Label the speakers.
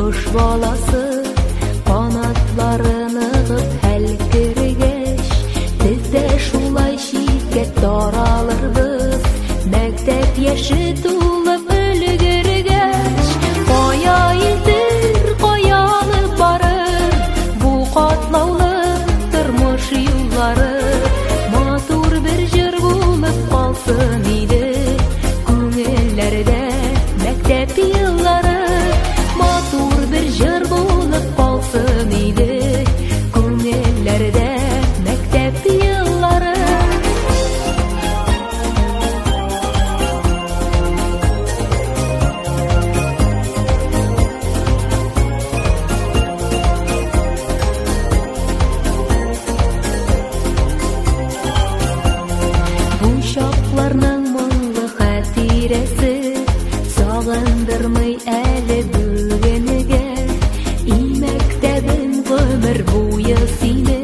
Speaker 1: Кош баласы канатларын ығып хәлкергәч, без дә шулай читкә таралырбыз. Мәктәп яше тулып өлгергәч, кая илтер, кая алып барыр бу катлаулы тормыш юллары. Матур бер җыр булып калсын иде күңелләрдә мәктәп еллары. Матур бер җыр булып калсын иде күңелләрдә мәктәп еллары. Бу чакларның моңлы хатирәсе сагындырмый әле бүгенегә. И мәктәбем гомер буе сине